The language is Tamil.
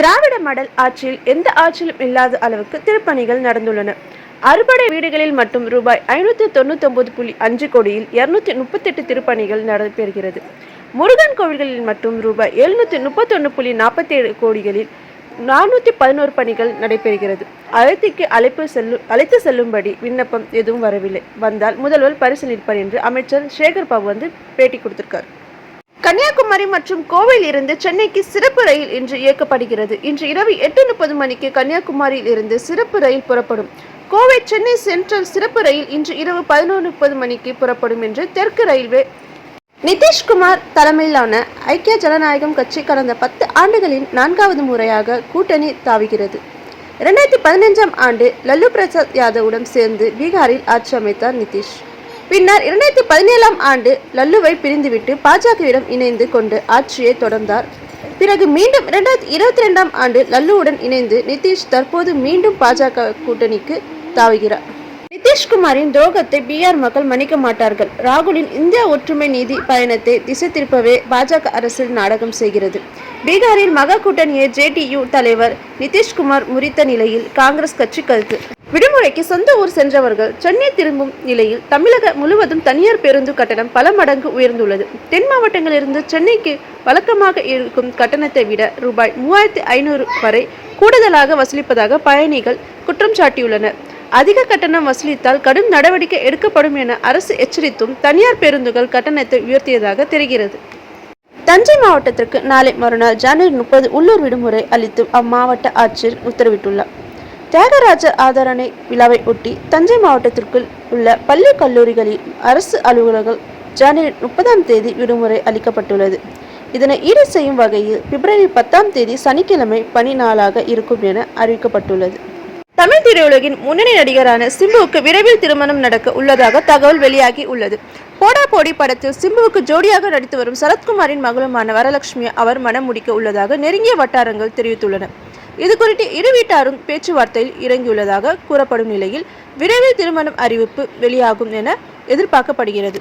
திராவிட மாடல் ஆட்சியில் எந்த ஆட்சியிலும் இல்லாத அளவுக்கு திருப்பணிகள் நடந்துள்ளன. அறுபடை வீடுகளில் மட்டும் ரூபாய் 599.5 கோடியில் 238 திருப்பணிகள் நடைபெறுகிறது. முருகன் கோவில்களில் மட்டும் ரூபாய் 731.47 கோடிகளில் 411 பணிகள் நடைபெறுகிறது. அழைத்திக்கு அழைத்து செல்லும்படி விண்ணப்பம் எதுவும் வரவில்லை. வந்தால் முதல்வர் பரிசீலிப்பார் என்று அமைச்சர் சேகர் பாபு பேட்டி கொடுத்திருக்கார். கன்னியாகுமரி மற்றும் கோவையில் இருந்து சென்னைக்கு சிறப்பு ரயில் இன்று இயக்கப்படுகிறது. இன்று இரவு 8:30 மணிக்கு கன்னியாகுமரியில் இருந்து சிறப்பு ரயில் புறப்படும். கோவை சென்னை சென்ட்ரல் சிறப்பு ரயில் இன்று இரவு 11:30 மணிக்கு புறப்படும் என்று தெற்கு ரயில்வே. நிதிஷ்குமார் தலைமையிலான ஐக்கிய ஜனநாயகம் கட்சி கடந்த 10 ஆண்டுகளில் 4வது முறையாக கூட்டணி தாவுகிறது. 2015ஆம் ஆண்டு லல்லு பிரசாத் யாதவுடன் சேர்ந்து பீகாரில் ஆட்சி அமைத்தார் நிதிஷ். பின்னர் 2017ஆம் ஆண்டு லல்லுவை பிரிந்துவிட்டு பாஜகவிடம் இணைந்து கொண்டு ஆட்சியை தொடர்ந்தார். பிறகு மீண்டும் 2022ஆம் ஆண்டு லல்லுவுடன் இணைந்து நிதிஷ் தற்போது மீண்டும் பாஜக கூட்டணிக்கு தாவுகிறார். நிதிஷ்குமாரின் துரோகத்தை பீகார் மக்கள் மன்னிக்க மாட்டார்கள். ராகுலின் இந்தியா ஒற்றுமை நீதி பயணத்தை திசை திருப்பவே பாஜக அரசியல் நாடகம் செய்கிறது. பீகாரில் மகா கூட்டணியை JDU தலைவர் நிதிஷ்குமார் முறித்த நிலையில் காங்கிரஸ் கட்சி கருத்து. விடுமுறைக்கு சொந்த ஊர் சென்றவர்கள் சென்னை திரும்பும் நிலையில் தமிழகம் முழுவதும் தனியார் பேருந்து கட்டணம் பல மடங்கு உயர்ந்துள்ளது. தென் மாவட்டங்களிலிருந்து சென்னைக்கு வழக்கமாக இருக்கும் கட்டணத்தை விட ரூபாய் 3500 வரை கூடுதலாக வசூலிப்பதாக பயணிகள் குற்றம் சாட்டியுள்ளனர். அதிக கட்டணம் வசூலித்தால் கடும் நடவடிக்கை எடுக்கப்படும் என அரசு எச்சரித்தும் தனியார் பேருந்துகள் கட்டணத்தை உயர்த்தியதாக தெரிகிறது. தஞ்சை மாவட்டத்திற்கு நாளை மறுநாள் ஜனவரி 30 உள்ளூர் விடுமுறை அளித்து அம்மாவட்ட ஆட்சியர் உத்தரவிட்டுள்ளார். தியாகராஜர் ஆதரணை விழாவை ஒட்டி தஞ்சை மாவட்டத்திற்குள் உள்ள பள்ளி கல்லூரிகளில் அரசு அலுவலர்கள் ஜனவரி 30ஆம் தேதி விடுமுறை அளிக்கப்பட்டுள்ளது. இதனை ஈடு செய்யும் வகையில் பிப்ரவரி 10ஆம் தேதி சனிக்கிழமை பணி நாளாக இருக்கும் என அறிவிக்கப்பட்டுள்ளது. தமிழ் திரையுலகின் முன்னணி நடிகரான சிம்புவுக்கு விரைவில் திருமணம் நடக்க உள்ளதாக தகவல் வெளியாகி உள்ளது. போடா போடி படத்தில் சிம்புவுக்கு ஜோடியாக நடித்து வரும் சரத்குமாரின் மகளுமான வரலட்சுமி அவர் மனம் முடிக்க உள்ளதாக நெருங்கிய வட்டாரங்கள் தெரிவித்துள்ளன. இது குறித்து இரு வீட்டாரும் பேச்சுவார்த்தையில் இறங்கியுள்ளதாக கூறப்படும் நிலையில் விரைவில் திருமணம் அறிவிப்பு வெளியாகும் என எதிர்பார்க்கப்படுகிறது.